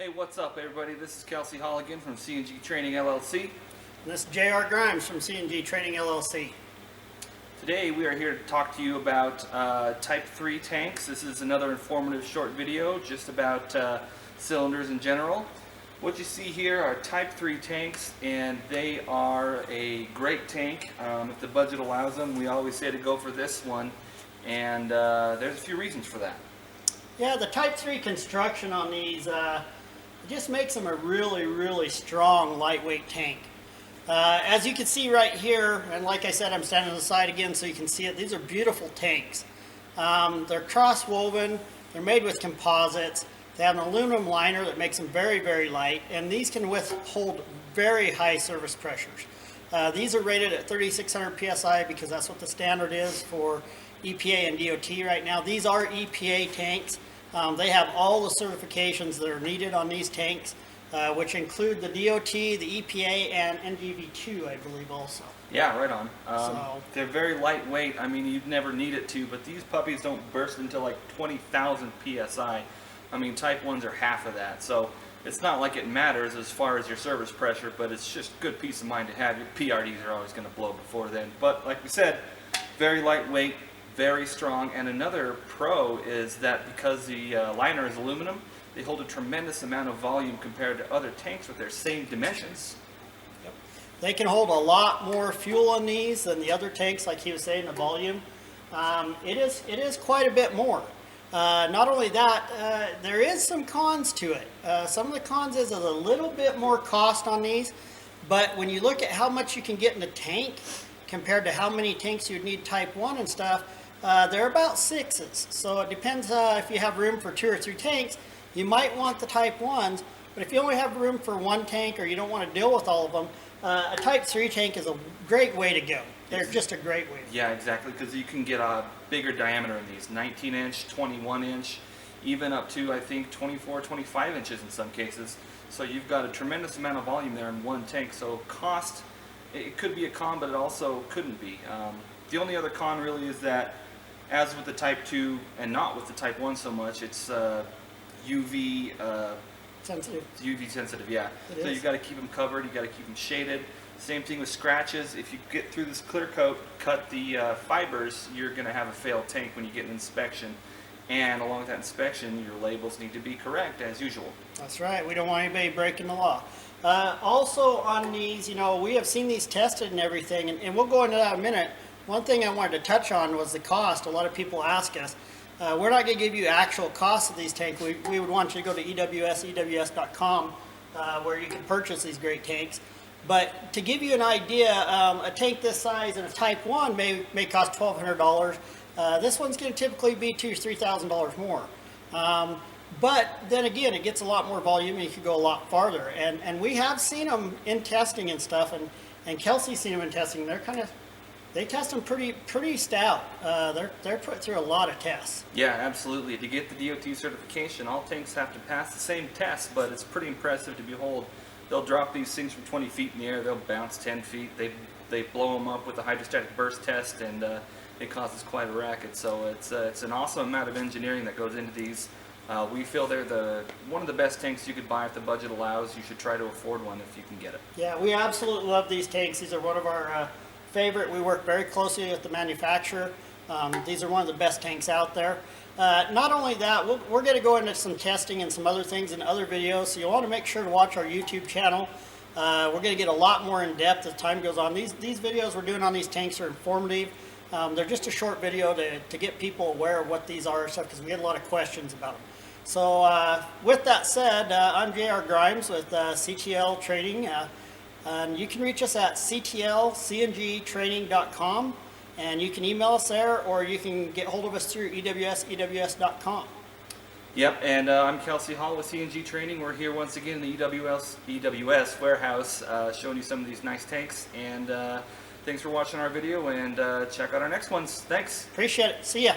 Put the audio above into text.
Hey, what's up everybody? This is Kelsey Hall again from CNG Training LLC. And this is J.R. Grimes from CNG Training LLC. Today we are here to talk to you about Type 3 tanks. This is another informative short video just about cylinders in general. What you see here are Type 3 tanks, and they are a great tank. If the budget allows them, we always say to go for this one, and there's a few reasons for that. Yeah, the Type 3 construction on these just makes them a really strong, lightweight tank. As you can see right here, and like I said, I'm standing on the side again so you can see it, these are beautiful tanks. They're cross-woven, they're made with composites, they have an aluminum liner that makes them very light, and these can withhold very high service pressures. These are rated at 3,600 PSI because that's what the standard is for EPA and DOT right now. These are EPA tanks. They have all the certifications that are needed on these tanks, which include the DOT, the EPA, and NGV2, I believe also. Yeah, right on. They're very lightweight. I mean, you'd never need it to, but these puppies don't burst until like 20,000 PSI. I mean, Type 1s are half of that, so it's not like it matters as far as your service pressure, but it's just good peace of mind to have. Your PRDs are always going to blow before then. But like we said, very lightweight, very strong, and another pro is that because the liner is aluminum, they hold a tremendous amount of volume compared to other tanks with their same dimensions. Yep. They can hold a lot more fuel on these than the other tanks, like he was saying, the volume. It is quite a bit more. Not only that, there is some cons to it. Some of the cons is a little bit more cost on these, but when you look at how much you can get in the tank compared to how many tanks you'd need Type 1 and stuff, they're about 6s. So it depends if you have room for 2 or 3 tanks, you might want the Type 1s, but if you only have room for 1 tank or you don't want to deal with all of them, a Type 3 tank is a great way to go. They're just a great way to go. Yeah, exactly, because you can get a bigger diameter in these, 19-inch, 21-inch, even up to, I think, 24, 25 inches in some cases. So you've got a tremendous amount of volume there in one tank. So cost, it could be a con, but it also couldn't be. The only other con really is that, as with the Type 2 and not with the Type 1 so much, it's UV sensitive. UV sensitive, yeah. It So is. you've got to keep them covered, you've got to keep them shaded. Same thing with scratches. If you get through this clear coat, cut the fibers, you're going to have a failed tank when you get an inspection. And along with that inspection, your labels need to be correct as usual. That's right. We don't want anybody breaking the law. Also on these, you know, we have seen these tested and everything, and we'll go into that in a minute. One thing I wanted to touch on was the cost. A lot of people ask us. We're not going to give you actual costs of these tanks. We would want you to go to ews.com where you can purchase these great tanks. But to give you an idea, a tank this size and a Type 1 may cost $1,200. This one's going to typically be $2,000 to $3,000 more. But then again, it gets a lot more volume and you can go a lot farther. And we have seen them in testing and stuff, and Kelsey's seen them in testing. They test them pretty stout. They're put through a lot of tests. Yeah, absolutely. To get the DOT certification, all tanks have to pass the same test, but it's pretty impressive to behold. They'll drop these things from 20 feet in the air, they'll bounce 10 feet, they blow them up with a hydrostatic burst test, and it causes quite a racket. So it's an awesome amount of engineering that goes into these. We feel they're one of the best tanks you could buy if the budget allows. You should try to afford one if you can get it. Yeah, we absolutely love these tanks. These are one of our favorite. We work very closely with the manufacturer. These are one of the best tanks out there. Not only that, we're going to go into some testing and some other things in other videos, so you'll want to make sure to watch our YouTube channel. We're going to get a lot more in depth as time goes on. These videos we're doing on these tanks are informative. They're just a short video to get people aware of what these are and stuff, because we get a lot of questions about them. So with that said, I'm J.R. Grimes with CTL Training. And you can reach us at ctlcngtraining.com, and you can email us there, or you can get hold of us through ews.com. Yep, and I'm Kelsey Hall with CNG Training. We're here once again in the EWS warehouse showing you some of these nice tanks. And thanks for watching our video, and check out our next ones. Thanks. Appreciate it. See ya.